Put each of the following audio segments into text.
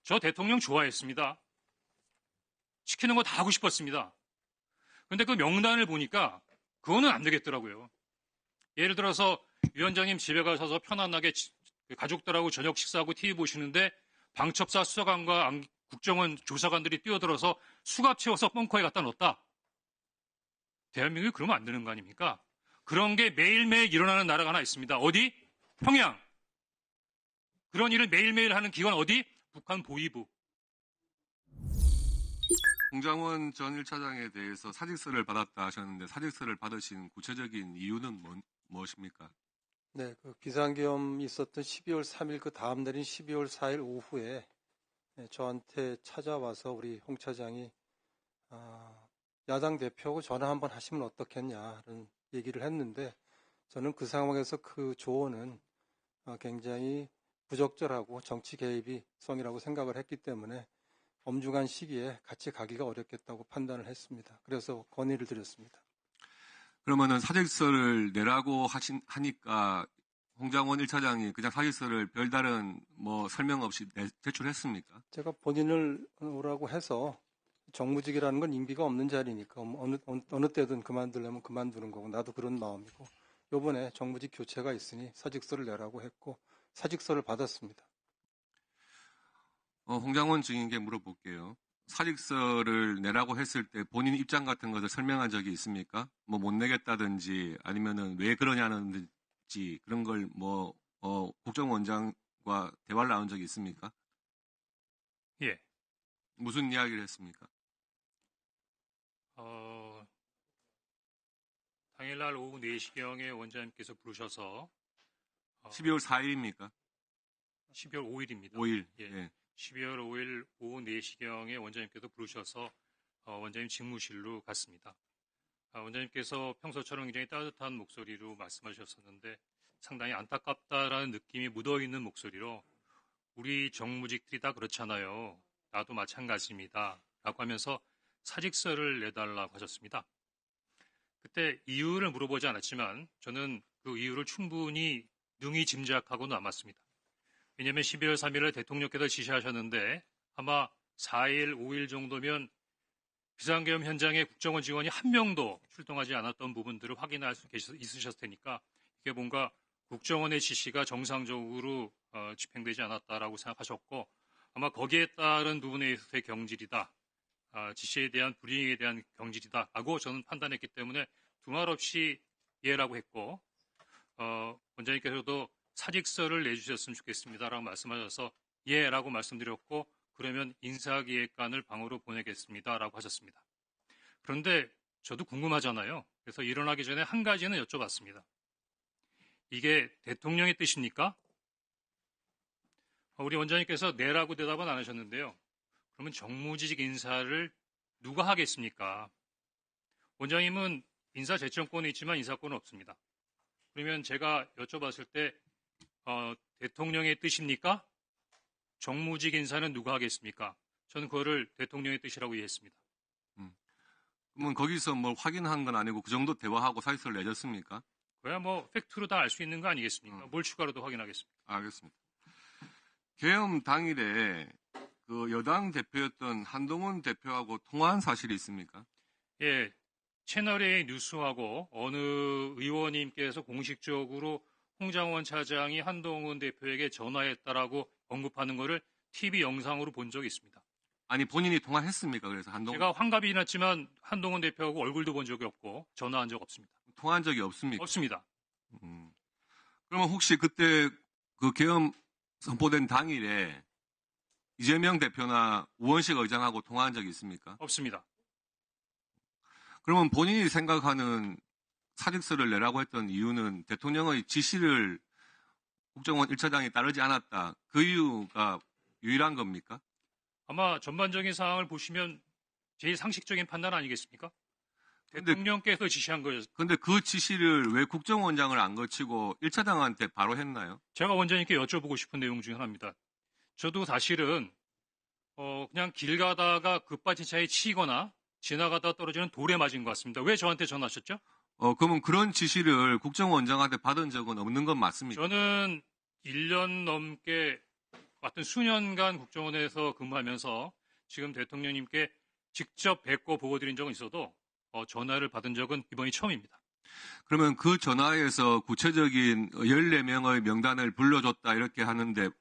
저 대통령 좋아했습니다. 시키는 거 다 하고 싶었습니다. 그런데 그 명단을 보니까 그거는 안 되겠더라고요. 예를 들어서 위원장님 집에 가셔서 편안하게 가족들하고 저녁 식사하고 TV 보시는데 방첩사 수사관과 국정원 조사관들이 뛰어들어서 수갑 채워서 벙커에 갖다 넣었다. 대한민국이 그러면 안 되는 거 아닙니까? 그런 게 매일매일 일어나는 나라가 하나 있습니다. 어디? 평양. 그런 일을 매일매일 하는 기관 어디? 북한 보위부. 홍장원 전 1차장에 대해서 사직서를 받았다 하셨는데 사직서를 받으신 구체적인 이유는 무엇입니까? 네, 그 비상계엄이 있었던 12월 3일 그 다음 날인 12월 4일 오후에 저한테 찾아와서 우리 홍 차장이 야당 대표하고 전화 한번 하시면 어떻겠냐는 얘기를 했는데 저는 그 상황에서 그 조언은 굉장히 부적절하고 정치 개입이 성이라고 생각을 했기 때문에 엄중한 시기에 같이 가기가 어렵겠다고 판단을 했습니다. 그래서 건의를 드렸습니다. 그러면은 사직서를 내라고 하니까 홍장원 1차장이 그냥 사직서를 별다른 설명 없이 제출했습니까? 제가 본인을 오라고 해서 정무직이라는 건 임기가 없는 자리니까 어느 때든 그만두려면 그만두는 거고 나도 그런 마음이고 이번에 정무직 교체가 있으니 사직서를 내라고 했고 사직서를 받았습니다. 홍장원 증인께 물어볼게요. 사직서를 내라고 했을 때 본인 입장 같은 것을 설명한 적이 있습니까? 못 내겠다든지 아니면은 왜 그러냐는지 그런 걸 국정원장과 대화를 나눈 적이 있습니까? 예. 무슨 이야기를 했습니까? 당일날 오후 4시경에 원장님께서 부르셔서 12월 4일입니까? 12월 5일입니다. 5일. 예. 예. 12월 5일 오후 4시경에 원장님께서 부르셔서 원장님 집무실로 갔습니다. 원장님께서 평소처럼 굉장히 따뜻한 목소리로 말씀하셨었는데 상당히 안타깝다라는 느낌이 묻어있는 목소리로 우리 정무직들이 다 그렇잖아요. 나도 마찬가지입니다. 라고 하면서 사직서를 내달라고 하셨습니다. 그때 이유를 물어보지 않았지만 저는 그 이유를 충분히 능히 짐작하고 남았습니다. 왜냐하면 12월 3일에 대통령께서 지시하셨는데 아마 4일, 5일 정도면 비상계엄 현장에 국정원 직원이 한 명도 출동하지 않았던 부분들을 확인할 수 있으셨을 테니까 이게 뭔가 국정원의 지시가 정상적으로 집행되지 않았다라고 생각하셨고 아마 거기에 따른 부분에 있어서의 경질이다. 지시에 대한 불이익에 대한 경질이다라고 저는 판단했기 때문에 두말 없이 예라고 했고 원장님께서도 사직서를 내주셨으면 좋겠습니다라고 말씀하셔서 예라고 말씀드렸고 그러면 인사기획관을 방으로 보내겠습니다라고 하셨습니다. 그런데 저도 궁금하잖아요. 그래서 일어나기 전에 한 가지는 여쭤봤습니다. 이게 대통령의 뜻입니까? 우리 원장님께서 네라고 대답은 안 하셨는데요. 그러면 정무직 인사를 누가 하겠습니까? 원장님은 인사 제청권은 있지만 인사권은 없습니다. 그러면 제가 여쭤봤을 때 대통령의 뜻입니까? 정무직 인사는 누가 하겠습니까? 저는 그거를 대통령의 뜻이라고 이해했습니다. 그러면 거기서 뭘 확인한 건 아니고 그 정도 대화하고 사직서를 내줬습니까? 그야 팩트로 다 알 수 있는 거 아니겠습니까? 뭘 추가로도 확인하겠습니까? 알겠습니다. 계엄 당일에 그 여당 대표였던 한동훈 대표하고 통화한 사실이 있습니까? 예, 채널A 뉴스하고 어느 의원님께서 공식적으로 홍장원 차장이 한동훈 대표에게 전화했다라고 언급하는 것을 TV 영상으로 본 적이 있습니다. 아니 본인이 통화했습니까? 그래서 한동훈 제가 환갑이 났지만 한동훈 대표하고 얼굴도 본 적이 없고 전화한 적 없습니다. 통화한 적이 없습니까? 없습니다. 그러면 혹시 그때 그 계엄 선포된 당일에 이재명 대표나 우원식 의장하고 통화한 적이 있습니까? 없습니다. 그러면 본인이 생각하는 사직서를 내라고 했던 이유는 대통령의 지시를 국정원 1차장이 따르지 않았다. 그 이유가 유일한 겁니까? 아마 전반적인 상황을 보시면 제일 상식적인 판단 아니겠습니까? 대통령께서 지시한 거였어요. 그런데 그 지시를 왜 국정원장을 안 거치고 1차장한테 바로 했나요? 제가 원장님께 여쭤보고 싶은 내용 중에 하나입니다. 저도 사실은 그냥 길 가다가 급발진 차에 치이거나 지나가다가 떨어지는 돌에 맞은 것 같습니다. 왜 저한테 전화하셨죠? 그러면 그런 지시를 국정원장한테 받은 적은 없는 건 맞습니까? 저는 1년 넘게 하여튼 수년간 국정원에서 근무하면서 지금 대통령님께 직접 뵙고 보고 드린 적은 있어도 전화를 받은 적은 이번이 처음입니다. 그러면 그 전화에서 구체적인 14명의 명단을 불러줬다 이렇게 하는데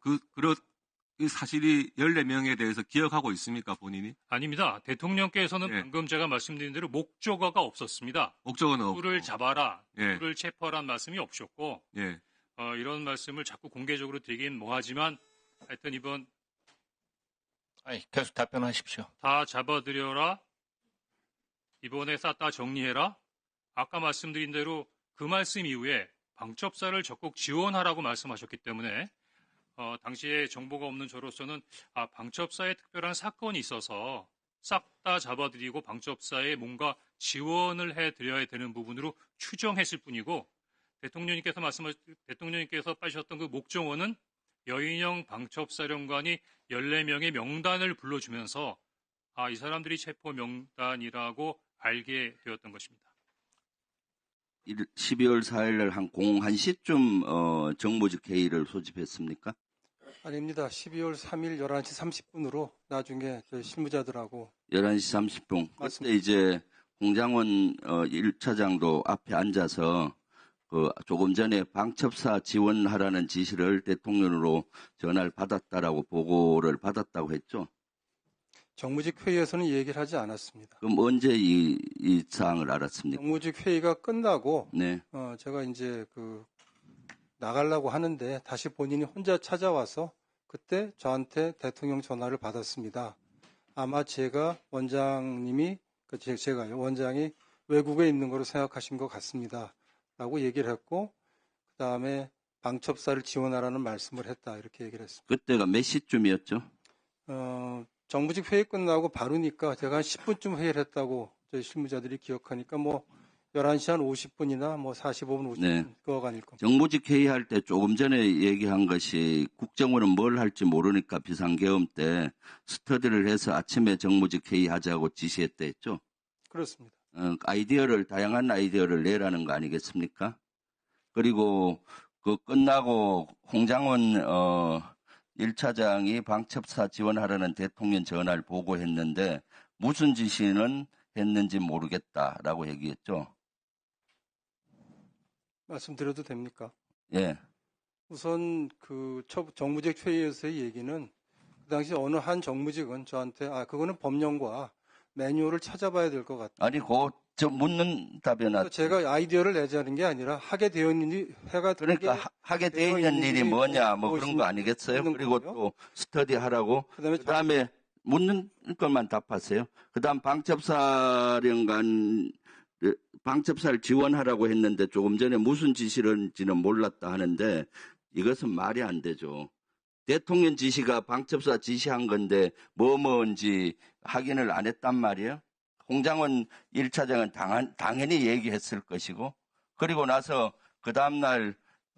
이 사실이 14명에 대해서 기억하고 있습니까, 본인이? 아닙니다. 대통령께서는 예. 방금 제가 말씀드린 대로 목적어가 없었습니다. 목적은 없고. 누구를 잡아라, 예. 누구를 체포하라는 말씀이 없었고 예. 이런 말씀을 자꾸 공개적으로 드리긴 뭐하지만 하여튼 이번 아니, 계속 답변하십시오. 다 잡아들여라, 이번에 쌌다 정리해라, 아까 말씀드린 대로 그 말씀 이후에 방첩사를 적극 지원하라고 말씀하셨기 때문에 당시에 정보가 없는 저로서는 방첩사에 특별한 사건이 있어서 싹 다 잡아들이고 방첩사에 뭔가 지원을 해드려야 되는 부분으로 추정했을 뿐이고 대통령님께서 빠지셨던 그 목정원은 여인영 방첩사령관이 14명의 명단을 불러주면서 이 사람들이 체포 명단이라고 알게 되었던 것입니다. 12월 4일 날 한 01시쯤 정무직 회의를 소집했습니까? 아닙니다. 12월 3일 11시 30분으로 나중에 저희 실무자들하고 11시 30분. 그때 맞습니다. 이제 홍장원 1차장도 앞에 앉아서 조금 전에 방첩사 지원하라는 지시를 대통령으로 전화를 받았다라고 보고를 받았다고 했죠. 정무직 회의에서는 얘기를 하지 않았습니다. 그럼 언제 이 사항을 알았습니까? 정무직 회의가 끝나고 네. 제가 이제 나가려고 하는데 다시 본인이 혼자 찾아와서 그때 저한테 대통령 전화를 받았습니다. 아마 제가 원장님이 제가요 원장이 외국에 있는 거로 생각하신 것 같습니다. 라고 얘기를 했고 그다음에 방첩사를 지원하라는 말씀을 했다 이렇게 얘기를 했습니다. 그때가 몇 시쯤이었죠? 정무직 회의 끝나고 바로니까 제가 한 10분쯤 회의를 했다고 저희 실무자들이 기억하니까 11시 한 50분이나 45분, 50분 네. 그거가 아닐 겁니다. 정무직 회의할 때 조금 전에 얘기한 것이 국정원은 뭘 할지 모르니까 비상계엄 때 스터디를 해서 아침에 정무직 회의하자고 지시했다 했죠? 그렇습니다. 다양한 아이디어를 내라는 거 아니겠습니까? 그리고 끝나고 홍장원 1차장이 방첩사 지원하라는 대통령 전화를 보고했는데 무슨 지시는 했는지 모르겠다라고 얘기했죠. 말씀드려도 됩니까? 예. 우선 정무직 회의에서의 얘기는 그 당시 어느 한 정무직은 저한테 그거는 법령과 매뉴얼을 찾아봐야 될 것 같다. 아니, 저 묻는 답변 제가 아이디어를 내자는 게 아니라 하게 되어 있는 일이 그러니까 하게 돼 있는 일이 뭐냐 그런 거 아니겠어요? 있는 그리고 거고요. 또 스터디 하라고 그다음에 묻는 것만 답하세요. 그다음 방첩사를 지원하라고 했는데 조금 전에 무슨 지시인지는 몰랐다 하는데 이것은 말이 안 되죠. 대통령 지시가 방첩사 지시한 건데 뭐인지 확인을 안 했단 말이에요. 홍장원 1차장은 당연히 얘기했을 것이고 그리고 나서 그 다음날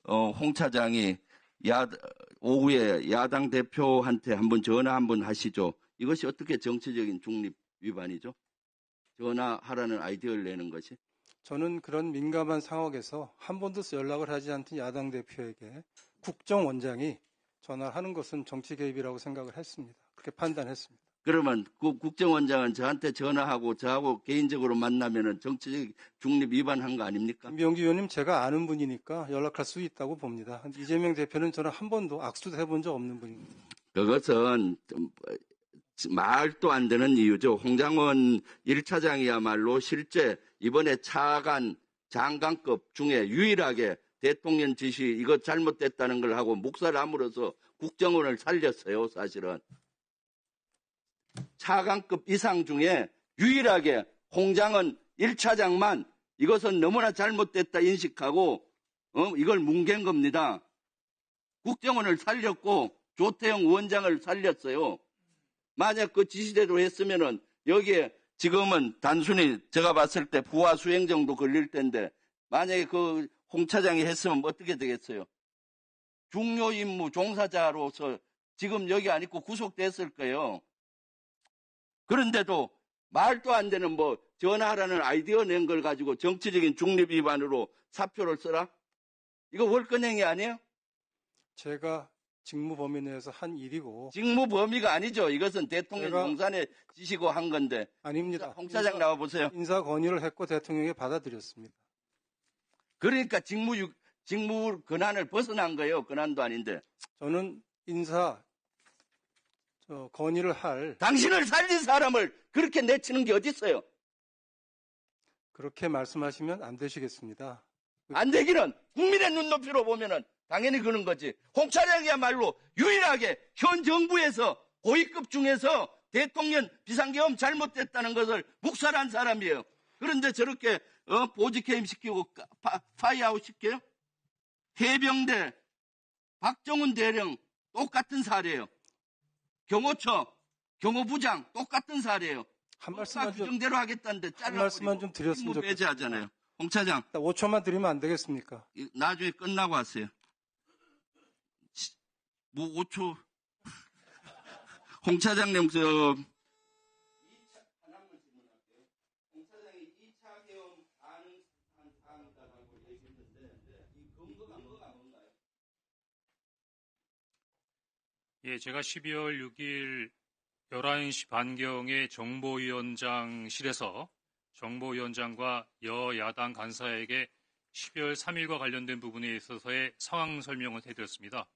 홍 차장이 오후에 야당 대표한테 한번 전화 한번 하시죠. 이것이 어떻게 정치적인 중립 위반이죠? 전화하라는 아이디어를 내는 것이. 저는 그런 민감한 상황에서 한 번도 연락을 하지 않던 야당 대표에게 국정원장이 전화를 하는 것은 정치 개입이라고 생각을 했습니다. 그렇게 판단했습니다. 그러면 그 국정원장은 저한테 전화하고 저하고 개인적으로 만나면은 정치적 중립 위반한 거 아닙니까? 김병기 의원님 제가 아는 분이니까 연락할 수 있다고 봅니다. 이재명 대표는 저는 한 번도 악수도 해본 적 없는 분입니다. 그것은 말도 안 되는 이유죠. 홍장원 1차장이야말로 실제 이번에 차관 장관급 중에 유일하게 대통령 지시 이거 잘못됐다는 걸 하고 묵살 아물어서 국정원을 살렸어요. 사실은. 차관급 이상 중에 유일하게 홍장원 1차장만 이것은 너무나 잘못됐다 인식하고 이걸 뭉갠 겁니다. 국정원을 살렸고 조태영 원장을 살렸어요. 만약 그 지시대로 했으면은 여기에 지금은 단순히 제가 봤을 때 부하 수행 정도 걸릴 텐데 만약에 그 홍 차장이 했으면 어떻게 되겠어요? 중요 임무 종사자로서 지금 여기 안 있고 구속됐을 거예요. 그런데도 말도 안 되는 전화하라는 아이디어 낸 걸 가지고 정치적인 중립 위반으로 사표를 써라? 이거 월권행위 아니에요? 제가 직무 범위 내에서 한 일이고 직무 범위가 아니죠. 이것은 대통령 제가- 용산에 지시고 한 건데. 아닙니다. 홍 차장 나와 보세요. 인사 건의를 했고 대통령이 받아들였습니다. 그러니까 직무 권한을 벗어난 거예요. 권한도 아닌데. 저는 인사 건의를 할 당신을 살린 사람을 그렇게 내치는 게 어디 있어요? 그렇게 말씀하시면 안 되시겠습니다. 안 되기는 국민의 눈높이로 보면은 당연히 그런 거지. 홍 차장이야말로 유일하게 현 정부에서 고위급 중에서 대통령 비상계엄 잘못됐다는 것을 묵살한 사람이에요. 그런데 저렇게 보직해임 시키고 파이아웃 시켜요? 해병대 박정훈 대령 똑같은 사례예요. 경호처 경호부장 똑같은 사례예요. 한 말씀만 좀 규정대로 하겠다는데 말씀만 좀 드렸으면 좋겠습니다. 배제하잖아요. 홍 차장 5초만 드리면 안 되겠습니까? 나중에 끝나고 하세요. 뭐 5초. 홍 차장님 저 홍 차장이 2차 계엄 가능한 사항이다라고 얘기했는데 이 근거가 뭔가요? 예, 제가 12월 6일 11시 반경에 정보위원장실에서 정보위원장과 여야당 간사에게 12월 3일과 관련된 부분에 있어서의 상황 설명을 해드렸습니다.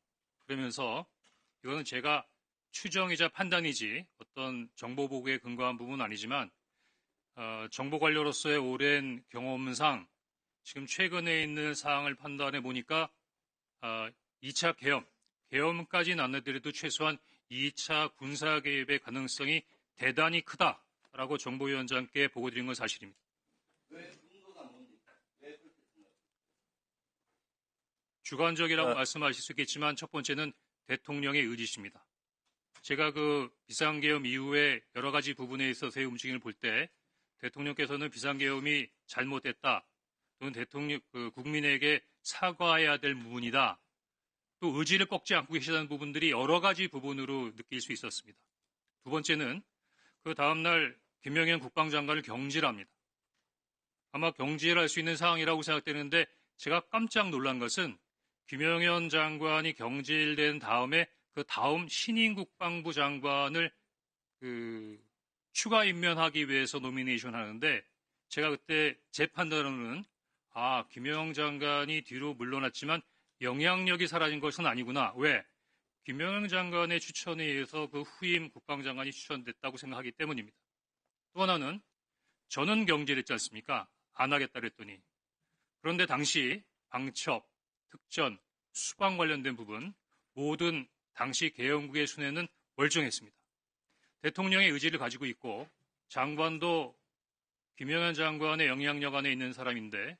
그러면서 이거는 제가 추정이자 판단이지 어떤 정보 보고에 근거한 부분은 아니지만 정보 관료로서의 오랜 경험상 지금 최근에 있는 사항을 판단해 보니까 2차 계엄까지는 안 하더라도 최소한 2차 군사 개입의 가능성이 대단히 크다라고 정보위원장께 보고드린 건 사실입니다. 주관적이라고 말씀하실 수 있겠지만 첫 번째는 대통령의 의지십니다. 제가 그 비상계엄 이후에 여러 가지 부분에 있어서의 움직임을 볼 때 대통령께서는 비상계엄이 잘못됐다 또는 국민에게 사과해야 될 부분이다 또 의지를 꺾지 않고 계시다는 부분들이 여러 가지 부분으로 느낄 수 있었습니다. 두 번째는 그 다음날 김영현 국방장관을 경질합니다. 아마 경질할 수 있는 상황이라고 생각되는데 제가 깜짝 놀란 것은 김영현 장관이 경질된 다음에 그 다음 신임 국방부 장관을 추가 임명하기 위해서 노미네이션 하는데 제가 그때 제 판단으로는 김영현 장관이 뒤로 물러났지만 영향력이 사라진 것은 아니구나. 왜? 김영현 장관의 추천에 의해서 그 후임 국방장관이 추천됐다고 생각하기 때문입니다. 또 하나는 저는 경질했지 않습니까? 안 하겠다 그랬더니. 그런데 당시 방첩, 특전, 수방 관련된 부분 모든 당시 계엄국의 순회는 멀쩡했습니다. 대통령의 의지를 가지고 있고 장관도 김영현 장관의 영향력 안에 있는 사람인데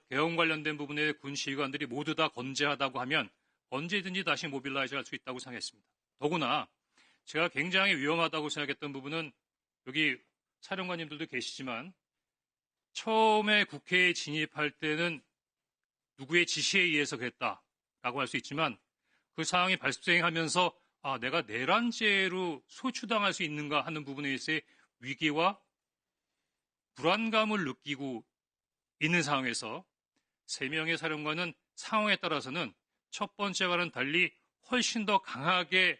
계엄 관련된 부분에 군 지휘관들이 모두 다 건재하다고 하면 언제든지 다시 모빌라이즈 할 수 있다고 생각했습니다. 더구나 제가 굉장히 위험하다고 생각했던 부분은 여기 사령관님들도 계시지만 처음에 국회에 진입할 때는 누구의 지시에 의해서 그랬다라고 할 수 있지만 그 상황이 발생하면서 내가 내란죄로 소추당할 수 있는가 하는 부분에 있어서의 위기와 불안감을 느끼고 있는 상황에서 3명의 사령관은 상황에 따라서는 첫 번째와는 달리 훨씬 더 강하게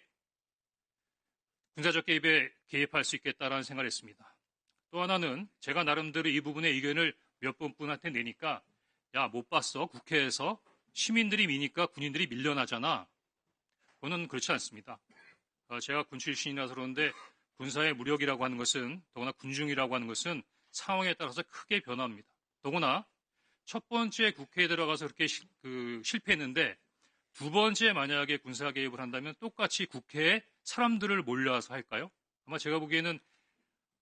군사적 개입에 개입할 수 있겠다라는 생각을 했습니다. 또 하나는 제가 나름대로 이 부분의 의견을 몇 분한테 내니까 못 봤어? 국회에서 시민들이 미니까 군인들이 밀려나잖아. 그거는 그렇지 않습니다. 제가 군 출신이라서 그런데 군사의 무력이라고 하는 것은 더구나 군중이라고 하는 것은 상황에 따라서 크게 변합니다. 더구나 첫 번째 국회에 들어가서 그렇게 실패했는데 두 번째 만약에 군사 개입을 한다면 똑같이 국회에 사람들을 몰려와서 할까요? 아마 제가 보기에는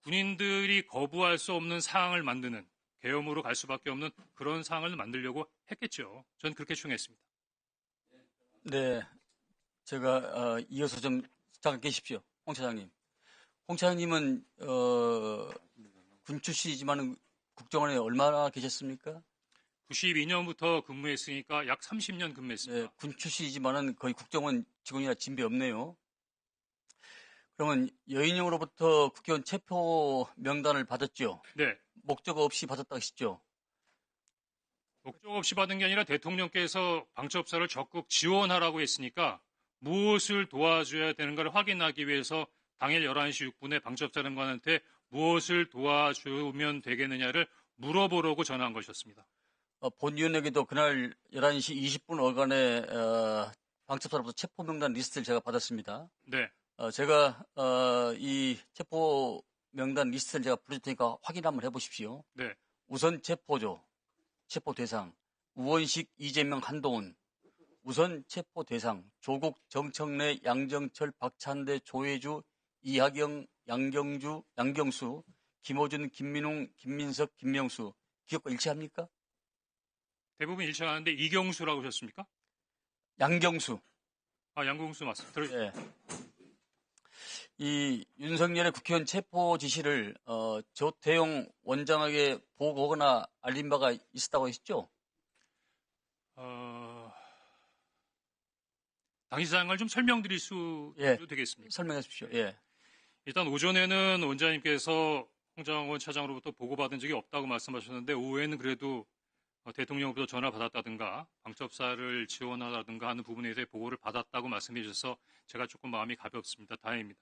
군인들이 거부할 수 없는 상황을 만드는 계엄으로 갈 수밖에 없는 그런 상황을 만들려고 했겠죠. 저는 그렇게 추정했습니다. 네, 제가 이어서 좀 잠깐 계십시오. 홍 차장님. 홍 차장님은 군 출신이지만 국정원에 얼마나 계셨습니까? 92년부터 근무했으니까 약 30년 근무했습니다. 네, 군 출신이지만은 거의 국정원 직원이나 진배 없네요. 그러면 여인영으로부터 국회의원 체포 명단을 받았죠? 네. 목적 없이 받았다 하시죠? 목적 없이 받은 게 아니라 대통령께서 방첩사를 적극 지원하라고 했으니까 무엇을 도와줘야 되는가를 확인하기 위해서 당일 11시 6분에 방첩사령관한테 무엇을 도와주면 되겠느냐를 물어보려고 전화한 것이었습니다. 본위원에게도 그날 11시 20분 어간에 방첩사로부터 체포 명단 리스트를 제가 받았습니다. 네. 제가 이 체포 명단 리스트를 제가 부를 테니까 확인 한번 해보십시오. 네. 우선 체포조, 체포 대상, 우원식, 이재명, 한동훈. 우선 체포 대상, 조국, 정청래, 양정철, 박찬대, 조혜주, 이하경, 양경수, 김호준, 김민웅, 김민석, 김명수. 기억과 일치합니까? 대부분 일치하는데 이경수라고 하셨습니까? 양경수. 양경수 맞습니다. 네. 이 윤석열의 국회의원 체포 지시를 조태용 원장에게 보고하거나 알린 바가 있었다고 하셨죠? 당시 상황을 좀 설명드릴 수 되겠습니까? 설명해 주십시오. 예. 일단 오전에는 원장님께서 홍장원 차장으로부터 보고받은 적이 없다고 말씀하셨는데 오후에는 그래도 대통령으로부터 전화 받았다든가 방첩사를 지원하다든가 하는 부분에 대해 보고를 받았다고 말씀해 주셔서 제가 조금 마음이 가볍습니다. 다행입니다.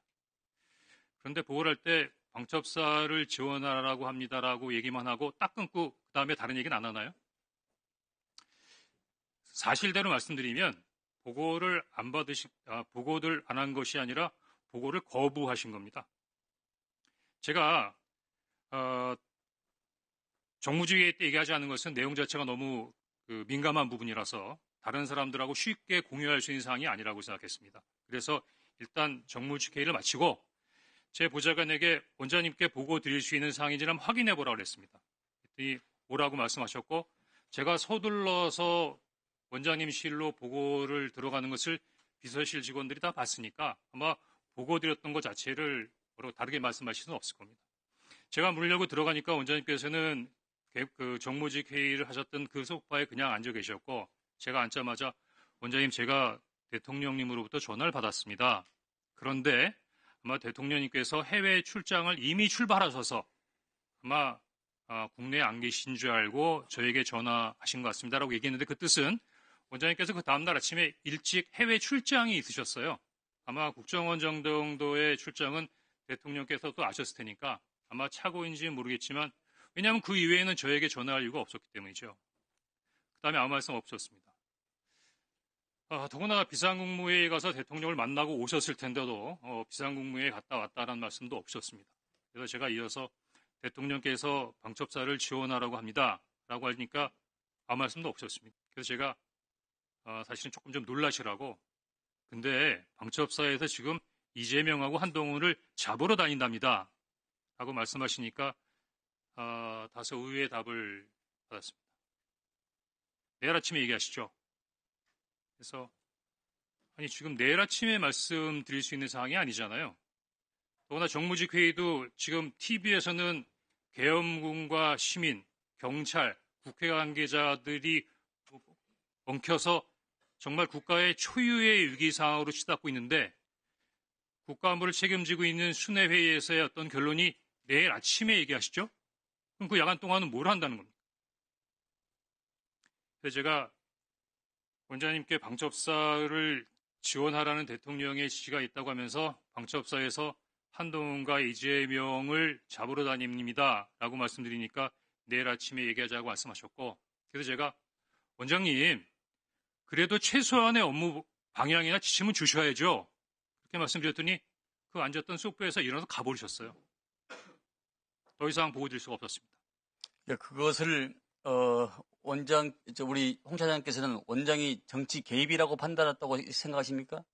그런데 보고를 할 때 방첩사를 지원하라고 합니다라고 얘기만 하고 딱 끊고 그 다음에 다른 얘기는 안 하나요? 사실대로 말씀드리면 보고를 보고를 안 한 것이 아니라 보고를 거부하신 겁니다. 제가 정무주의 때 얘기하지 않은 것은 내용 자체가 너무 민감한 부분이라서 다른 사람들하고 쉽게 공유할 수 있는 사항이 아니라고 생각했습니다. 그래서 일단 정무주회의를 마치고 제 보좌관에게 원장님께 보고 드릴 수 있는 사항인지는 한번 확인해 보라고 그랬습니다. 그랬더니 오라고 말씀하셨고 제가 서둘러서 원장님실로 보고를 들어가는 것을 비서실 직원들이 다 봤으니까 아마 보고 드렸던 것 자체를 다르게 말씀하실 수는 없을 겁니다. 제가 물려고 들어가니까 원장님께서는 그 정무직 회의를 하셨던 그 소파에 그냥 앉아 계셨고 제가 앉자마자 원장님 제가 대통령님으로부터 전화를 받았습니다. 그런데 아마 대통령님께서 해외 출장을 이미 출발하셔서 아마 국내에 안 계신 줄 알고 저에게 전화하신 것 같습니다라고 얘기했는데 그 뜻은 원장님께서 그 다음날 아침에 일찍 해외 출장이 있으셨어요. 아마 국정원 정도의 출장은 대통령께서 또 아셨을 테니까 아마 착오인지는 모르겠지만 왜냐하면 그 이외에는 저에게 전화할 이유가 없었기 때문이죠. 그 다음에 아무 말씀 없었습니다. 더구나 비상국무회의에 가서 대통령을 만나고 오셨을 텐데도 비상국무회의에 갔다 왔다라는 말씀도 없으셨습니다. 그래서 제가 이어서 대통령께서 방첩사를 지원하라고 합니다. 라고 하니까 아무 말씀도 없었습니다. 그래서 제가 사실은 조금 좀 놀라시라고 근데 방첩사에서 지금 이재명하고 한동훈을 잡으러 다닌답니다. 라고 말씀하시니까 다소 의외의 답을 받았습니다. 내일 아침에 얘기하시죠. 그래서 아니 지금 내일 아침에 말씀드릴 수 있는 사항이 아니잖아요. 더구나 정무직 회의도 지금 TV에서는 계엄군과 시민, 경찰, 국회 관계자들이 엉켜서 정말 국가의 초유의 위기 상황으로 치닫고 있는데 국가안보를 책임지고 있는 순회회의에서의 어떤 결론이 내일 아침에 얘기하시죠? 그럼 그 야간 동안은 뭘 한다는 겁니까? 그래서 제가 원장님께 방첩사를 지원하라는 대통령의 지시가 있다고 하면서 방첩사에서 한동훈과 이재명을 잡으러 다닙니다. 라고 말씀드리니까 내일 아침에 얘기하자고 말씀하셨고 그래서 제가 원장님 그래도 최소한의 업무 방향이나 지침은 주셔야죠. 그렇게 말씀드렸더니 그 앉았던 소파에서 일어나서 가버리셨어요. 더 이상 보고 드릴 수가 없었습니다. 네, 그것을 우리 홍 차장님께서는 원장이 정치 개입이라고 판단했다고 생각하십니까?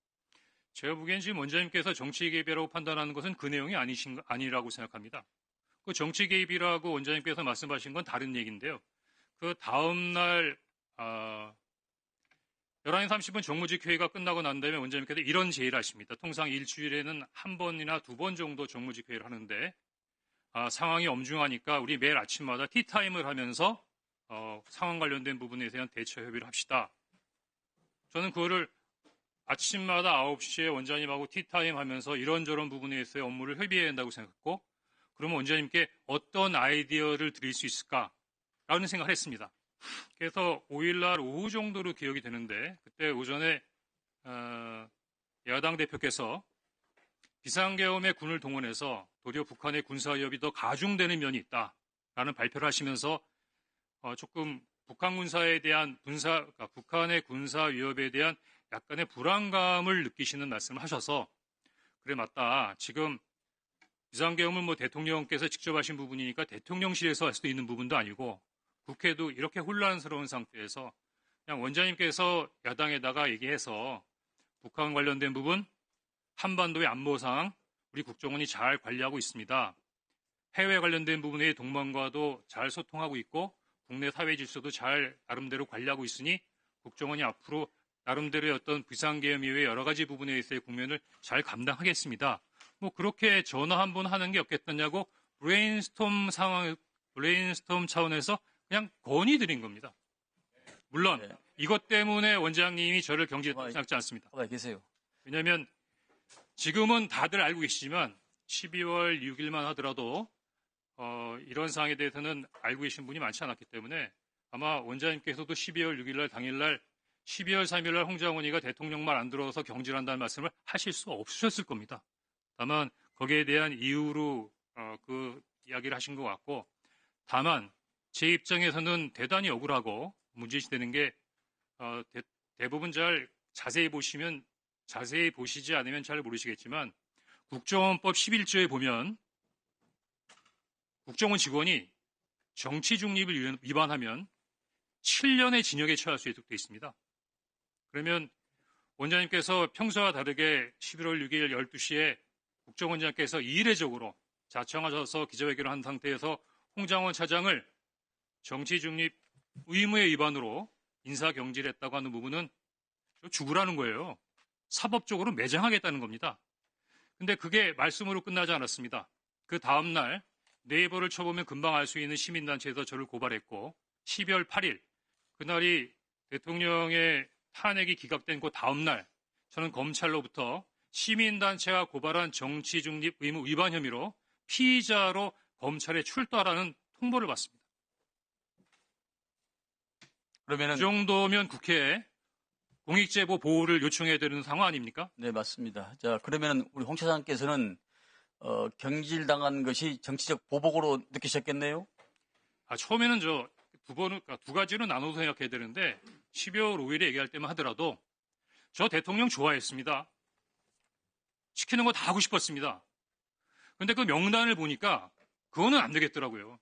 제가 보기엔 지금 원장님께서 정치 개입이라고 판단하는 것은 그 내용이 아니라고 생각합니다. 그 정치 개입이라고 원장님께서 말씀하신 건 다른 얘기인데요. 그 다음날 11시 30분 정무직 회의가 끝나고 난 다음에 원장님께서 이런 제의를 하십니다. 통상 일주일에는 한 번이나 두 번 정도 정무직 회의를 하는데 상황이 엄중하니까 우리 매일 아침마다 티타임을 하면서 상황 관련된 부분에 대한 대처 협의를 합시다. 저는 그거를 아침마다 9시에 원장님하고 티타임 하면서 이런저런 부분에 대해서 업무를 협의해야 한다고 생각했고 그러면 원장님께 어떤 아이디어를 드릴 수 있을까라는 생각을 했습니다. 그래서 5일날 오후 정도로 기억이 되는데 그때 오전에 야당 대표께서 비상계엄에 군을 동원해서 도리어 북한의 군사위협이 더 가중되는 면이 있다라는 발표를 하시면서 조금 북한 군사에 대한 북한의 군사 위협에 대한 약간의 불안감을 느끼시는 말씀을 하셔서 그래 맞다. 지금 비상계엄은 뭐 대통령께서 직접 하신 부분이니까 대통령실에서 할 수도 있는 부분도 아니고 국회도 이렇게 혼란스러운 상태에서 그냥 원장님께서 야당에다가 얘기해서 북한 관련된 부분 한반도의 안보 상황 우리 국정원이 잘 관리하고 있습니다. 해외 관련된 부분의 동맹과도 잘 소통하고 있고 국내 사회 질서도 잘 나름대로 관리하고 있으니 국정원이 앞으로 나름대로의 어떤 비상계엄 이외의 여러 가지 부분에 있어의 국면을 잘 감당하겠습니다. 뭐 그렇게 전화 한 번 하는 게 없겠느냐고 브레인스톰 차원에서 그냥 건의드린 겁니다. 물론 네. 이것 때문에 원장님이 저를 경질했다고 생각지 않습니다. 가만히 계세요. 왜냐하면 지금은 다들 알고 계시지만 12월 6일만 하더라도 이런 사항에 대해서는 알고 계신 분이 많지 않았기 때문에 아마 원장님께서도 12월 6일 당일날 12월 3일날 홍장원이가 대통령 말 안 들어서 경질한다는 말씀을 하실 수 없으셨을 겁니다. 다만 거기에 대한 이유로 그 이야기를 하신 것 같고 다만 제 입장에서는 대단히 억울하고 문제시되는 게 대부분 잘 자세히 보시지 않으면 잘 모르시겠지만 국정원법 11조에 보면 국정원 직원이 정치 중립을 위반하면 7년의 징역에 처할 수 있도록 되어 있습니다. 그러면 원장님께서 평소와 다르게 11월 6일 12시에 국정원장께서 이례적으로 자청하셔서 기자회견을 한 상태에서 홍장원 차장을 정치 중립 의무의 위반으로 인사경질했다고 하는 부분은 죽으라는 거예요. 사법적으로 매장하겠다는 겁니다. 근데 그게 말씀으로 끝나지 않았습니다. 그 다음날 네이버를 쳐보면 금방 알 수 있는 시민단체에서 저를 고발했고 12월 8일 그날이 대통령의 탄핵이 기각된 그 다음날 저는 검찰로부터 시민단체가 고발한 정치중립 의무 위반 혐의로 피의자로 검찰에 출두하라는 통보를 받습니다. 그러면은 그 정도면 국회에 공익제보 보호를 요청해야 되는 상황 아닙니까? 네, 맞습니다. 자, 그러면은 우리 홍 차장께서는 경질당한 것이 정치적 보복으로 느끼셨겠네요? 처음에는 두 가지로 나눠서 생각해야 되는데 12월 5일에 얘기할 때만 하더라도 저 대통령 좋아했습니다. 시키는 거 다 하고 싶었습니다. 근데 그 명단을 보니까 그거는 안 되겠더라고요.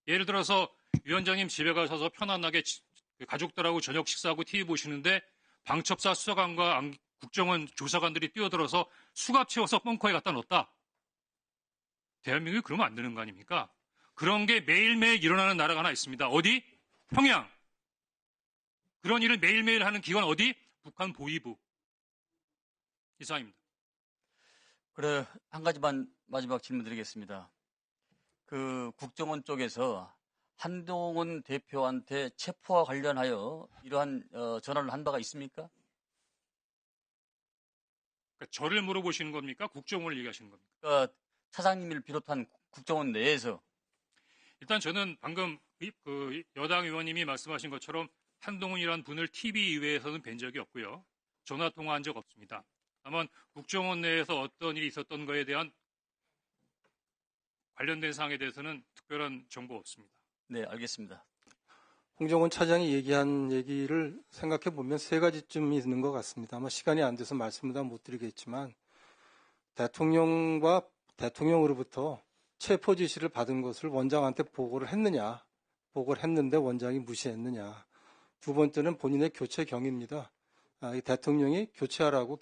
예를 들어서 위원장님 집에 가셔서 편안하게 가족들하고 저녁 식사하고 TV 보시는데 방첩사 수사관과 국정원 조사관들이 뛰어들어서 수갑 채워서 벙커에 갖다 넣었다. 대한민국이 그러면 안 되는 거 아닙니까? 그런 게 매일매일 일어나는 나라가 하나 있습니다. 어디? 평양. 그런 일을 매일매일 하는 기관 어디? 북한 보위부. 이상입니다. 그래, 한 가지만 마지막 질문 드리겠습니다. 그 국정원 쪽에서 한동훈 대표한테 체포와 관련하여 이러한 전화를 한 바가 있습니까? 그러니까 저를 물어보시는 겁니까? 국정원을 얘기하시는 겁니까? 차장님을 비롯한 국정원 내에서 일단 저는 방금 그 여당 의원님이 말씀하신 것처럼 한동훈이라는 분을 TV 이외에서는 뵌 적이 없고요. 전화 통화한 적 없습니다. 다만 국정원 내에서 어떤 일이 있었던 거에 대한 관련된 사항에 대해서는 특별한 정보 없습니다. 네, 알겠습니다. 홍정원 차장이 얘기한 얘기를 생각해 보면 세 가지쯤 있는 것 같습니다. 아마 시간이 안 돼서 말씀을 다 못 드리겠지만 대통령으로부터 체포 지시를 받은 것을 원장한테 보고를 했느냐, 보고를 했는데 원장이 무시했느냐. 두 번째는 본인의 교체 경위입니다. 이 대통령이 교체하라고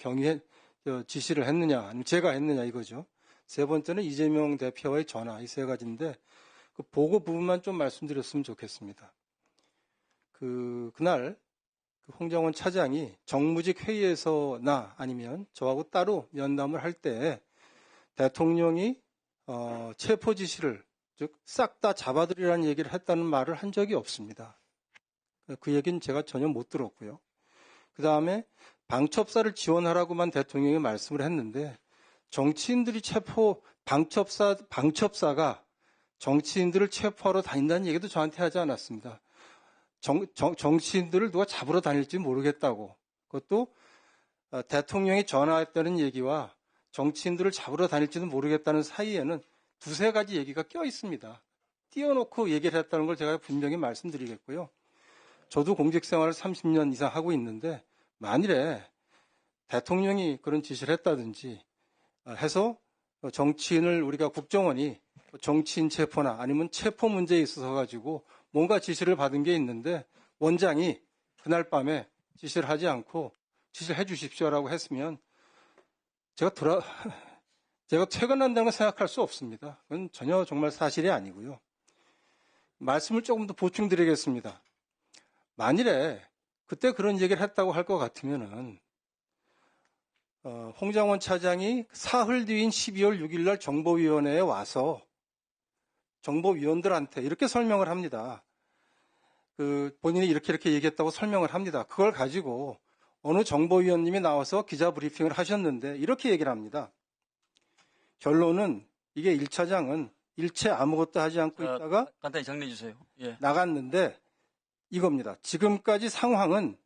지시를 했느냐, 아니면 제가 했느냐 이거죠. 세 번째는 이재명 대표와의 전화, 이 세 가지인데 그 보고 부분만 좀 말씀드렸으면 좋겠습니다. 그날 홍정원 차장이 정무직 회의에서나 아니면 저하고 따로 면담을 할 때 대통령이 체포 지시를 즉 싹 다 잡아들이라는 얘기를 했다는 말을 한 적이 없습니다. 그 얘기는 제가 전혀 못 들었고요. 그 다음에 방첩사를 지원하라고만 대통령이 말씀을 했는데 정치인들이 방첩사가 정치인들을 체포하러 다닌다는 얘기도 저한테 하지 않았습니다. 정치인들을 누가 잡으러 다닐지 모르겠다고. 그것도 대통령이 전화했다는 얘기와 정치인들을 잡으러 다닐지도 모르겠다는 사이에는 두세 가지 얘기가 껴 있습니다. 띄워놓고 얘기를 했다는 걸 제가 분명히 말씀드리겠고요. 저도 공직생활을 30년 이상 하고 있는데 만일에 대통령이 그런 지시를 했다든지 해서 정치인을 우리가 국정원이 정치인 체포나 아니면 체포 문제에 있어서 가지고 뭔가 지시를 받은 게 있는데 원장이 그날 밤에 지시를 하지 않고 지시를 해 주십시오라고 했으면 제가 퇴근한다는 걸 생각할 수 없습니다. 그건 전혀 정말 사실이 아니고요. 말씀을 조금 더 보충드리겠습니다. 만일에 그때 그런 얘기를 했다고 할 것 같으면은 홍장원 차장이 사흘 뒤인 12월 6일 날 정보위원회에 와서 정보위원들한테 이렇게 설명을 합니다. 본인이 이렇게 얘기했다고 설명을 합니다. 그걸 가지고 어느 정보위원님이 나와서 기자 브리핑을 하셨는데 이렇게 얘기를 합니다. 결론은 이게 1차장은 일체 아무것도 하지 않고 있다가 간단히 정리해 주세요. 예. 나갔는데 이겁니다. 지금까지 상황은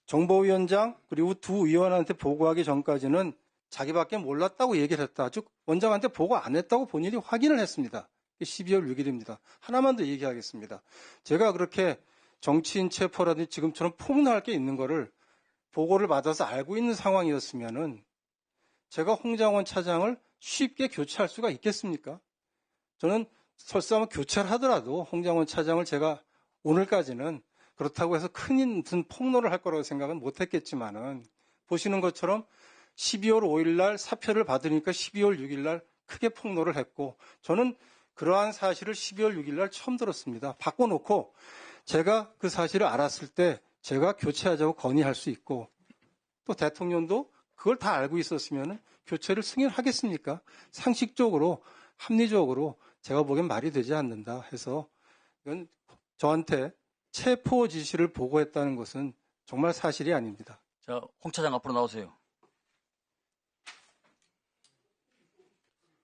정보위원장 그리고 두 의원한테 보고하기 전까지는 자기밖에 몰랐다고 얘기를 했다. 즉 원장한테 보고 안 했다고 본인이 확인을 했습니다. 12월 6일입니다. 하나만 더 얘기하겠습니다. 제가 그렇게 정치인 체포라든지 지금처럼 폭로할 게 있는 거를 보고를 받아서 알고 있는 상황이었으면은 제가 홍장원 차장을 쉽게 교체할 수가 있겠습니까? 저는 설사 교체를 하더라도 홍장원 차장을 제가 오늘까지는 그렇다고 해서 큰 무슨 폭로를 할 거라고 생각은 못 했겠지만은 보시는 것처럼 12월 5일 날 사표를 받으니까 12월 6일 날 크게 폭로를 했고 저는 그러한 사실을 12월 6일 날 처음 들었습니다. 바꿔놓고 제가 그 사실을 알았을 때 제가 교체하자고 건의할 수 있고 또 대통령도 그걸 다 알고 있었으면 교체를 승인하겠습니까? 상식적으로 합리적으로 제가 보기엔 말이 되지 않는다 해서 이건 저한테 체포 지시를 보고했다는 것은 정말 사실이 아닙니다. 자, 홍 차장 앞으로 나오세요.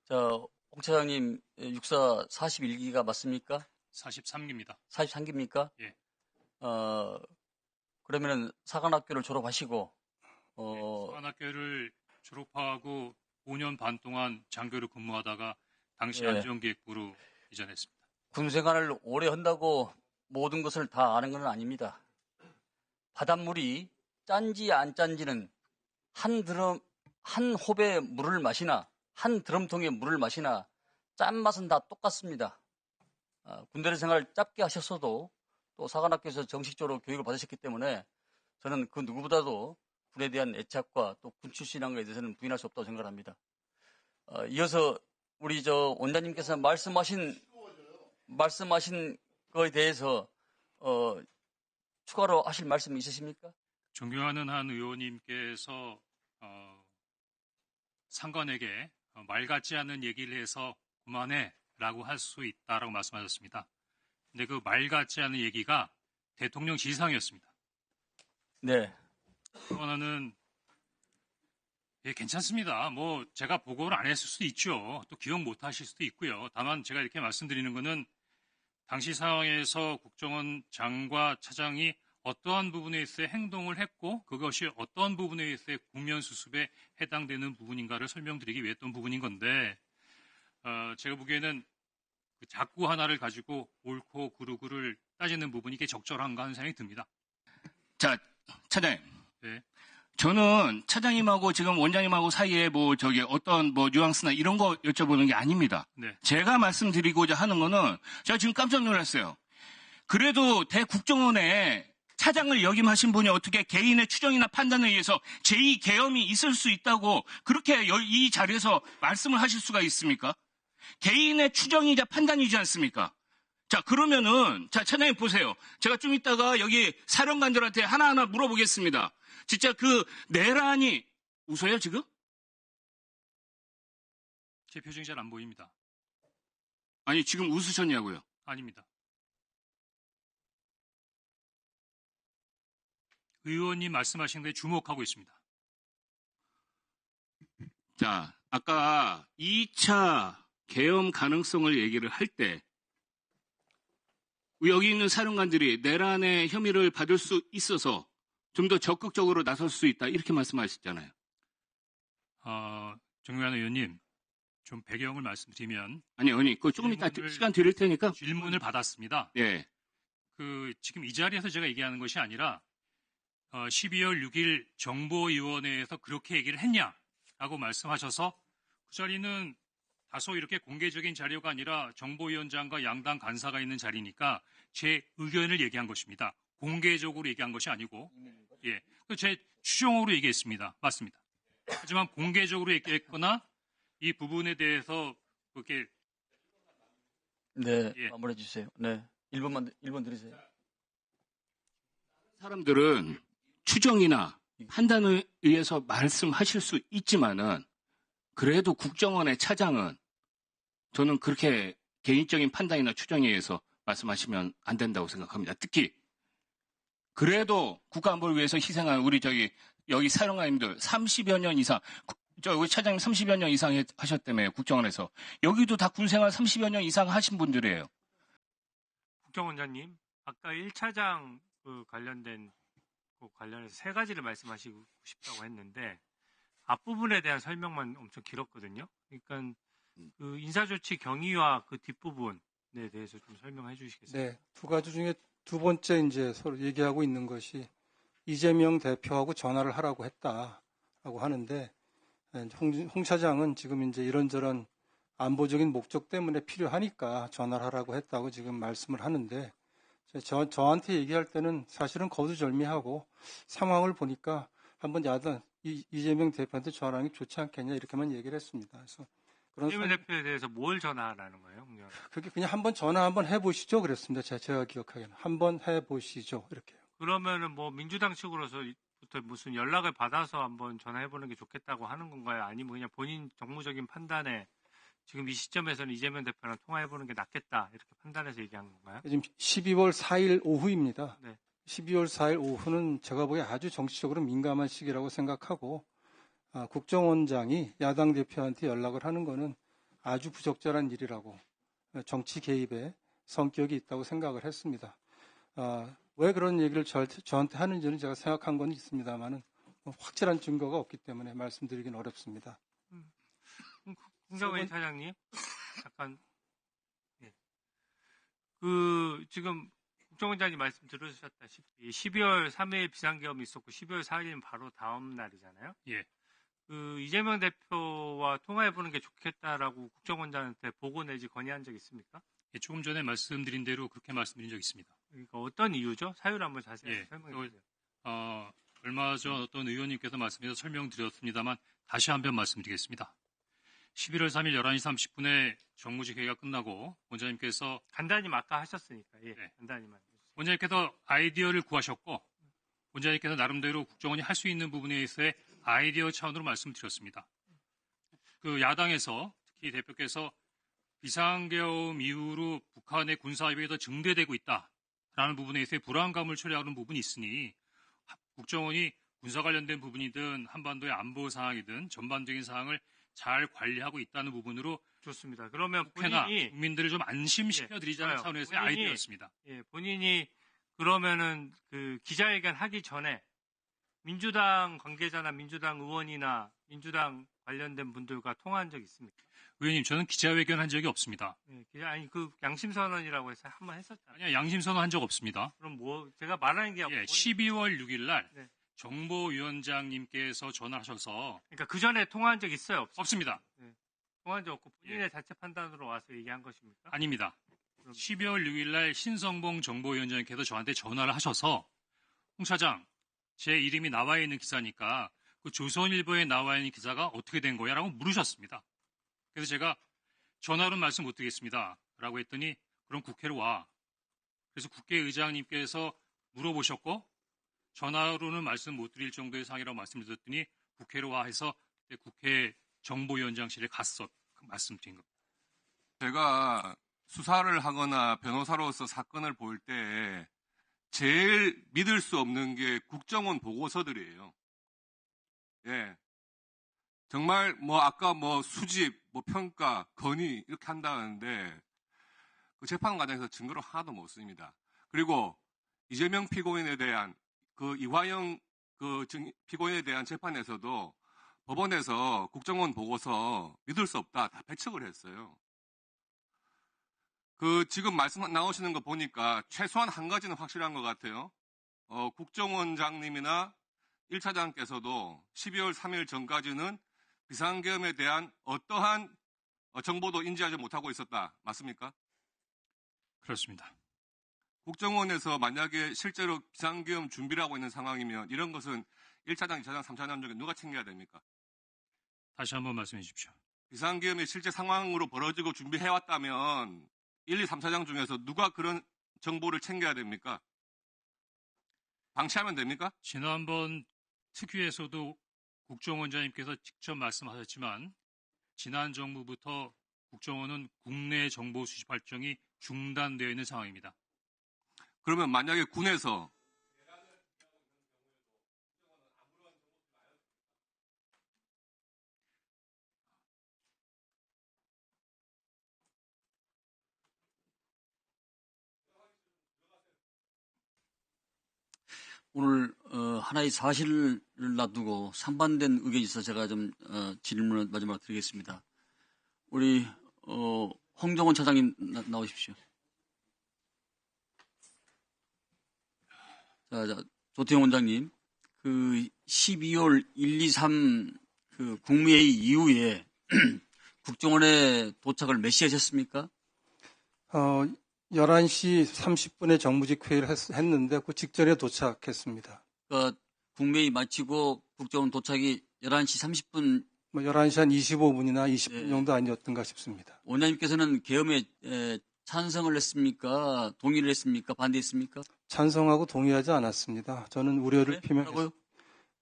자, 홍 차장님 육사 41기가 맞습니까? 43기입니다. 43기입니까? 예. 그러면은 사관학교를 졸업하시고 사관학교를 졸업하고 5년 반 동안 장교로 근무하다가 당시 예. 안전기획부로 이전했습니다. 군 생활을 오래 한다고 모든 것을 다 아는 건 아닙니다. 바닷물이 짠지 안 짠지는 한 홉의 물을 마시나 한 드럼통의 물을 마시나 짠맛은 다 똑같습니다. 군대 생활을 짧게 하셨어도 또 사관학교에서 정식적으로 교육을 받으셨기 때문에 저는 그 누구보다도 군에 대한 애착과 또 군 출신이라는 것에 대해서는 부인할 수 없다고 생각합니다. 이어서 우리 원장님께서 말씀하신 거에 대해서 추가로 하실 말씀이 있으십니까? 존경하는 한 의원님께서 상관에게 말 같지 않은 얘기를 해서 그만해라고 할 수 있다라고 말씀하셨습니다. 근데 그 말 같지 않은 얘기가 대통령 지시사항이었습니다. 네. 또 하나는 괜찮습니다. 제가 보고를 안 했을 수도 있죠. 또 기억 못 하실 수도 있고요. 다만 제가 이렇게 말씀드리는 거는 당시 상황에서 국정원 장과 차장이 어떠한 부분에 있어 행동을 했고 그것이 어떠한 부분에 있어 국면 수습에 해당되는 부분인가를 설명드리기 위해 했던 부분인 건데 제가 보기에는 그 작구 하나를 가지고 옳고 그르고를 따지는 부분이 이게 적절한가 하는 생각이 듭니다. 자, 차장님. 네. 저는 차장님하고 지금 원장님하고 사이에 어떤 뉘앙스나 이런 거 여쭤보는 게 아닙니다. 네. 제가 말씀드리고자 하는 거는 제가 지금 깜짝 놀랐어요. 그래도 대국정원에 차장을 역임하신 분이 어떻게 개인의 추정이나 판단에 의해서 제2계엄이 있을 수 있다고 그렇게 이 자리에서 말씀을 하실 수가 있습니까? 개인의 추정이자 판단이지 않습니까? 자, 그러면은, 차장님 보세요. 제가 좀 이따가 여기 사령관들한테 하나하나 물어보겠습니다. 진짜 내란이, 웃어요, 지금? 제 표정이 잘 안 보입니다. 아니, 지금 웃으셨냐고요? 아닙니다. 의원님 말씀하신 데 주목하고 있습니다. 자, 아까 2차 계엄 가능성을 얘기를 할 때, 여기 있는 사령관들이 내란의 혐의를 받을 수 있어서 좀 더 적극적으로 나설 수 있다 이렇게 말씀하셨잖아요. 정유한 의원님, 좀 배경을 말씀드리면 아니, 그 조금 이따 시간 드릴 테니까. 질문을 받았습니다. 예. 지금 이 자리에서 제가 얘기하는 것이 아니라 12월 6일 정보위원회에서 그렇게 얘기를 했냐라고 말씀하셔서 그 자리는 다소 이렇게 공개적인 자료가 아니라 정보위원장과 양당 간사가 있는 자리니까 제 의견을 얘기한 것입니다. 공개적으로 얘기한 것이 아니고, 예, 제 추정으로 얘기했습니다. 맞습니다. 하지만 공개적으로 얘기했거나 이 부분에 대해서 그렇게 네, 예. 마무리해 주세요. 네, 1분 드리세요. 사람들은 추정이나 판단에 의해서 말씀하실 수 있지만은 그래도 국정원의 차장은 저는 그렇게 개인적인 판단이나 추정에 의해서 말씀하시면 안 된다고 생각합니다. 특히 그래도 국가안보를 위해서 희생한 우리 여기 사령관님들 30여 년 이상, 우리 차장님 30여 년 이상 하셨다며요, 국정원에서. 여기도 다 군생활 30여 년 이상 하신 분들이에요. 국정원장님, 아까 1차장 관련해서 세 가지를 말씀하시고 싶다고 했는데 앞부분에 대한 설명만 엄청 길었거든요. 그러니까 그 인사조치 경위와 그 뒷부분에 대해서 좀 설명해 주시겠어요? 네, 두 가지 중에 두 번째 이제 서로 얘기하고 있는 것이 이재명 대표하고 전화를 하라고 했다라고 하는데 홍 차장은 지금 이제 이런저런 안보적인 목적 때문에 필요하니까 전화를 하라고 했다고 지금 말씀을 하는데 저한테 얘기할 때는 사실은 거두절미하고 상황을 보니까 한번 이재명 대표한테 전화하는 게 좋지 않겠냐 이렇게만 얘기를 했습니다. 그래서 이재명 대표에 대해서 뭘 전화하라는 거예요? 그게 그냥 한번 전화 한번 해보시죠 그랬습니다. 제가 기억하기에는 한번 해보시죠 이렇게요. 그러면은 뭐 민주당 측으로서부터 무슨 연락을 받아서 한번 전화해보는 게 좋겠다고 하는 건가요? 아니면 그냥 본인 정무적인 판단에 지금 이 시점에서는 이재명 대표랑 통화해보는 게 낫겠다 이렇게 판단해서 얘기한 건가요? 지금 12월 4일 오후입니다. 네. 12월 4일 오후는 제가 보기에 아주 정치적으로 민감한 시기라고 생각하고 국정원장이 야당 대표한테 연락을 하는 것은 아주 부적절한 일이라고 정치 개입에 성격이 있다고 생각을 했습니다. 왜 그런 얘기를 저한테 하는지는 제가 생각한 건 있습니다만은 확실한 증거가 없기 때문에 말씀드리긴 어렵습니다. 홍정은 차장님, 잠깐. 예. 지금 국정원장님 말씀 들으셨다시피 12월 3일 비상계엄이 있었고 12월 4일은 바로 다음 날이잖아요. 예. 이재명 대표와 통화해보는 게 좋겠다라고 국정원장한테 보고 내지 건의한 적 있습니까? 예, 조금 전에 말씀드린 대로 그렇게 말씀드린 적 있습니다. 그러니까 어떤 이유죠? 사유를 한번 자세히 설명해 주세요. 얼마 전 어떤 의원님께서 말씀해서 설명드렸습니다만 다시 한번 말씀드리겠습니다. 11월 3일 11시 30분에 정무직 회의가 끝나고 원장님께서 간단히 아까 하셨으니까 네. 간단히만. 원장님께서 아이디어를 구하셨고 원장님께서 나름대로 국정원이 할 수 있는 부분에 있어서의 아이디어 차원으로 말씀드렸습니다. 야당에서 특히 대표께서 비상계엄 이후로 북한의 군사위협이 더 증대되고 있다라는 부분에 있어서의 불안감을 초래하는 부분이 있으니 국정원이 군사 관련된 부분이든 한반도의 안보 상황이든 전반적인 상황을 잘 관리하고 있다는 부분으로 좋습니다. 그러면 본인이 국민들을 좀 안심시켜드리자는 차원에서의 아이디어였습니다. 예, 본인이 그러면은 기자회견 하기 전에 민주당 관계자나 민주당 의원이나 민주당 관련된 분들과 통화한 적 있습니까? 의원님, 저는 기자회견 한 적이 없습니다. 예, 양심선언이라고 해서 한번 했었잖아요. 아니요, 양심선언 한 적 없습니다. 그럼 제가 말하는 게 12월 6일 날 네. 정보위원장님께서 전화하셔서 그러니까 그 전에 통화한 적 있어요? 없습니다. 통화한 적 없고 본인의 자체 판단으로 와서 얘기한 것입니까? 아닙니다. 12월 6일 날 신성봉 정보위원장님께서 저한테 전화를 하셔서 홍 차장, 제 이름이 나와 있는 기사니까 그 조선일보에 나와 있는 기사가 어떻게 된 거야? 라고 물으셨습니다. 그래서 제가 전화로는 말씀 못 드리겠습니다. 라고 했더니 그럼 국회로 와. 그래서 국회의장님께서 물어보셨고 전화로는 말씀 못 드릴 정도의 상황이라고 말씀드렸더니 국회로 와 해서 국회 정보위원장실에 갔어. 말씀드린 겁니다. 제가 수사를 하거나 변호사로서 사건을 볼 때 제일 믿을 수 없는 게 국정원 보고서들이에요. 예. 정말 아까 수집, 평가, 건의 이렇게 한다는데 그 재판 과정에서 증거를 하나도 못 씁니다. 그리고 이재명 피고인에 대한 그 이화영 피고인에 대한 재판에서도 법원에서 국정원 보고서 믿을 수 없다 다 배척을 했어요. 지금 말씀 나오시는 거 보니까 최소한 한 가지는 확실한 것 같아요. 국정원장님이나 1차장께서도 12월 3일 전까지는 비상계엄에 대한 어떠한 정보도 인지하지 못하고 있었다. 맞습니까? 그렇습니다. 국정원에서 만약에 실제로 비상계엄 준비를 하고 있는 상황이면 이런 것은 1차장, 2차장, 3차장 중에 누가 챙겨야 됩니까? 다시 한번 말씀해 주십시오. 비상계엄이 실제 상황으로 벌어지고 준비해왔다면 1, 2, 3차장 중에서 누가 그런 정보를 챙겨야 됩니까? 방치하면 됩니까? 지난번 특위에서도 국정원장님께서 직접 말씀하셨지만 지난 정부부터 국정원은 국내 정보 수집 활동이 중단되어 있는 상황입니다. 그러면 만약에 군에서 오늘 하나의 사실을 놔두고 상반된 의견이 있어서 제가 좀 질문을 마지막으로 드리겠습니다. 우리 홍정원 차장님 나오십시오. 자, 조태용 원장님, 그 12월 1, 2, 3 그 국무회의 이후에 국정원에 도착을 몇 시에 하셨습니까? 11시 30분에 정무직 회의를 했는데 그 직전에 도착했습니다. 그러니까 국무회의 마치고 국정원 도착이 11시 30분. 11시 한 25분이나 20분 네. 정도 아니었던가 싶습니다. 원장님께서는 계엄에 찬성을 했습니까? 동의를 했습니까? 반대했습니까? 찬성하고 동의하지 않았습니다. 저는 우려를 네? 표명했습니다. 뭐라고요?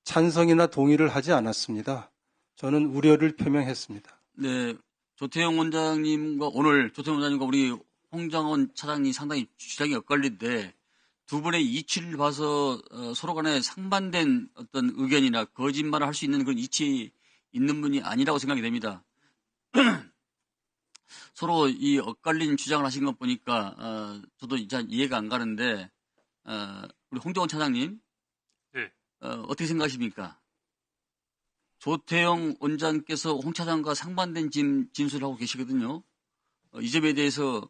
찬성이나 동의를 하지 않았습니다. 저는 우려를 표명했습니다. 네, 조태용 원장님과 오늘 조태용 원장님과 우리 홍정원 차장이 상당히 주장이 엇갈린데 두 분의 이치를 봐서 서로 간에 상반된 어떤 의견이나 거짓말을 할 수 있는 그런 이치 있는 분이 아니라고 생각이 됩니다. 서로 이 엇갈린 주장을 하신 것 보니까 저도 잘 이해가 안 가는데 우리 홍정원 차장님, 네. 어떻게 생각하십니까? 조태용 원장께서 홍 차장과 상반된 진술을 하고 계시거든요. 이 점에 대해서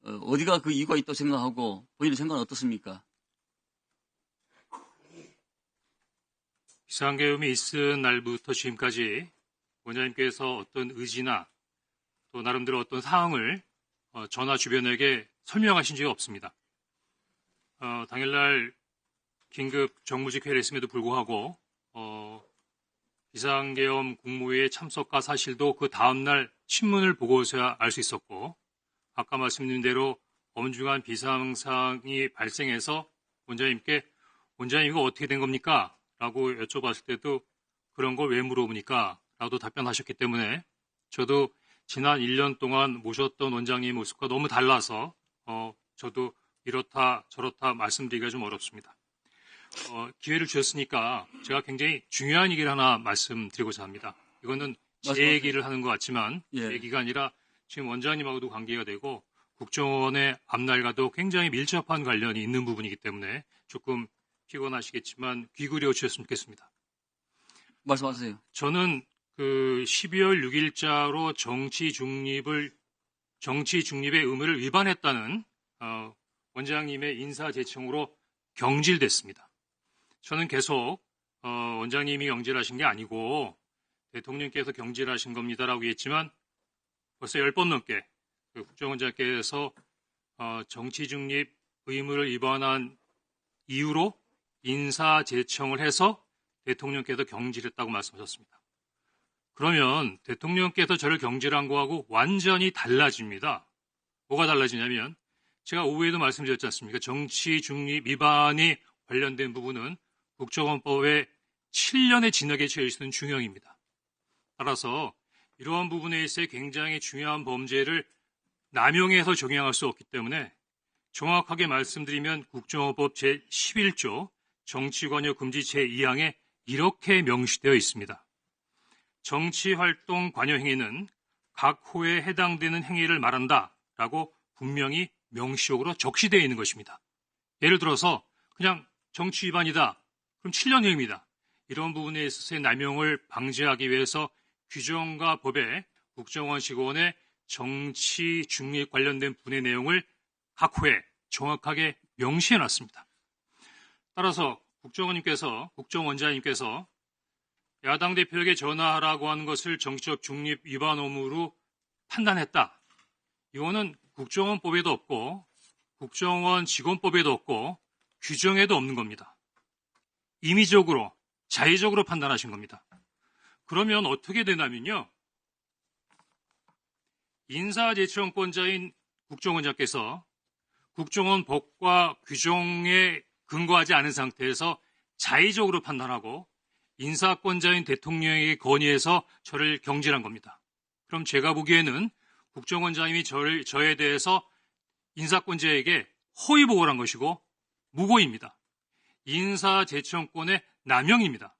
어디가 그 이유가 있다고 생각하고 본인의 생각은 어떻습니까? 비상계엄이 있은 날부터 지금까지 원장님께서 어떤 의지나 또 나름대로 어떤 사항을 전화 주변에게 설명하신 적이 없습니다. 당일날 긴급 정무직 회의를 했음에도 불구하고 비상계엄 국무회의에 참석과 사실도 그 다음날 신문을 보고서야 알 수 있었고 아까 말씀드린 대로 엄중한 비상상이 발생해서 원장님께 원장님 이거 어떻게 된 겁니까? 라고 여쭤봤을 때도 그런 걸 왜 물어보니까? 라고 답변하셨기 때문에 저도 지난 1년 동안 모셨던 원장님 모습과 너무 달라서 저도 이렇다 저렇다 말씀드리기가 좀 어렵습니다. 기회를 주셨으니까 제가 굉장히 중요한 얘기를 하나 말씀드리고자 합니다. 이거는 제 얘기를 하는 것 같지만 제 얘기가 아니라 지금 원장님하고도 관계가 되고 국정원의 앞날과도 굉장히 밀접한 관련이 있는 부분이기 때문에 조금 피곤하시겠지만 귀 기울여 주셨으면 좋겠습니다. 말씀하세요. 저는 그 12월 6일자로 정치 중립의 의무를 위반했다는 원장님의 인사 제청으로 경질됐습니다. 저는 계속 원장님이 경질하신 게 아니고 대통령께서 경질하신 겁니다라고 했지만 벌써 10번 넘게 그 국정원장께서 정치 중립 의무를 위반한 이유로 인사 제청을 해서 대통령께서 경질했다고 말씀하셨습니다. 그러면 대통령께서 저를 경질한 거하고 완전히 달라집니다. 뭐가 달라지냐면 제가 오후에도 말씀드렸지 않습니까? 정치 중립 위반이 관련된 부분은 국정원법에 7년의 징역에 처해질 수 있는 중형입니다. 따라서 이러한 부분에 있어 굉장히 중요한 범죄를 남용해서 적용할 수 없기 때문에 정확하게 말씀드리면 국정원법 제11조 정치관여 금지 제2항에 이렇게 명시되어 있습니다. 정치활동 관여 행위는 각 호에 해당되는 행위를 말한다라고 분명히 명시적으로 적시되어 있는 것입니다. 예를 들어서 그냥 정치 위반이다. 그럼 7년형입니다. 이런 부분에 있어서의 남용을 방지하기 위해서 규정과 법에 국정원 직원의 정치 중립 관련된 분의 내용을 각 호에 정확하게 명시해놨습니다. 따라서 국정원장님께서 야당 대표에게 전화하라고 하는 것을 정치적 중립 위반 의무로 판단했다. 이거는 국정원법에도 없고 국정원 직원법에도 없고 규정에도 없는 겁니다. 임의적으로 자의적으로 판단하신 겁니다. 그러면 어떻게 되냐면요. 인사재청권자인 국정원장께서 국정원 법과 규정에 근거하지 않은 상태에서 자의적으로 판단하고 인사권자인 대통령에게 건의해서 저를 경질한 겁니다. 그럼 제가 보기에는 국정원장님이 저에 대해서 인사권자에게 허위 보고를 한 것이고 무고입니다. 인사재청권의 남용입니다.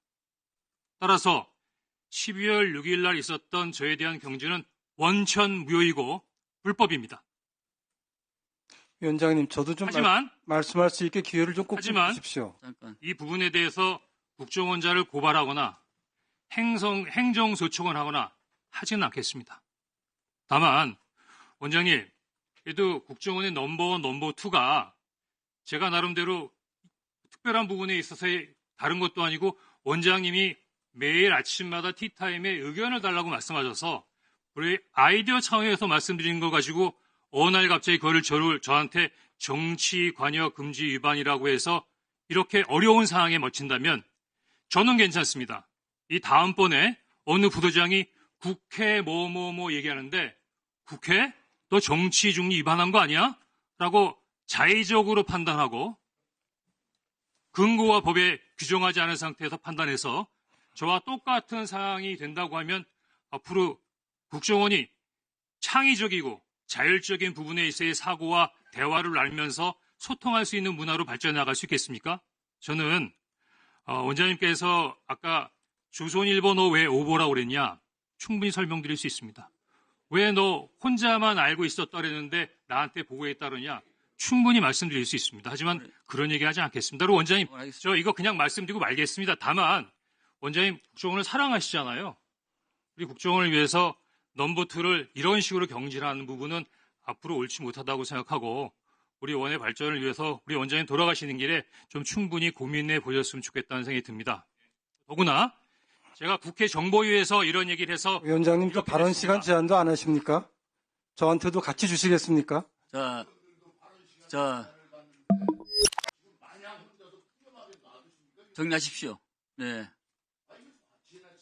따라서 12월 6일 날 있었던 저에 대한 경질은 원천 무효이고 불법입니다. 위원장님, 저도 좀 하지만 말씀할 수 있게 기회를 좀 꼭 주십시오. 잠깐. 이 부분에 대해서 국정원자를 고발하거나 행정소송을 하거나 하지는 않겠습니다. 다만 원장님, 그래도 국정원의 넘버원, 넘버2가 제가 나름대로 특별한 부분에 있어서의 다른 것도 아니고 원장님이 매일 아침마다 티타임에 의견을 달라고 말씀하셔서 우리 아이디어 차원에서 말씀드린 거 가지고 어느 날 갑자기 그거를 저한테 정치 관여 금지 위반이라고 해서 이렇게 어려운 상황에 멋진다면 저는 괜찮습니다. 이 다음번에 어느 부도장이 국회 뭐뭐뭐 얘기하는데 국회? 너 정치 중립 위반한 거 아니야? 라고 자의적으로 판단하고 근거와 법에 규정하지 않은 상태에서 판단해서 저와 똑같은 상황이 된다고 하면 앞으로 국정원이 창의적이고 자율적인 부분에 있어의 사고와 대화를 나누면서 소통할 수 있는 문화로 발전해 나갈 수 있겠습니까? 저는 원장님께서 아까 조선일보 너 왜 오보라고 그랬냐? 충분히 설명드릴 수 있습니다. 왜 너 혼자만 알고 있었다 그랬는데 나한테 보고했다 그러냐? 충분히 말씀드릴 수 있습니다. 하지만 그런 얘기 하지 않겠습니다. 그리고 원장님, 저 이거 그냥 말씀드리고 말겠습니다. 다만 원장님 국정원을 사랑하시잖아요. 우리 국정원을 위해서 넘버2를 이런 식으로 경질하는 부분은 앞으로 옳지 못하다고 생각하고 우리 원의 발전을 위해서 우리 원장님 돌아가시는 길에 좀 충분히 고민해 보셨으면 좋겠다는 생각이 듭니다. 더구나 제가 국회 정보위에서 이런 얘기를 해서 위원장님, 또 발언 시간 제한도 안 하십니까? 저한테도 같이 주시겠습니까? 정리하십시오. 네.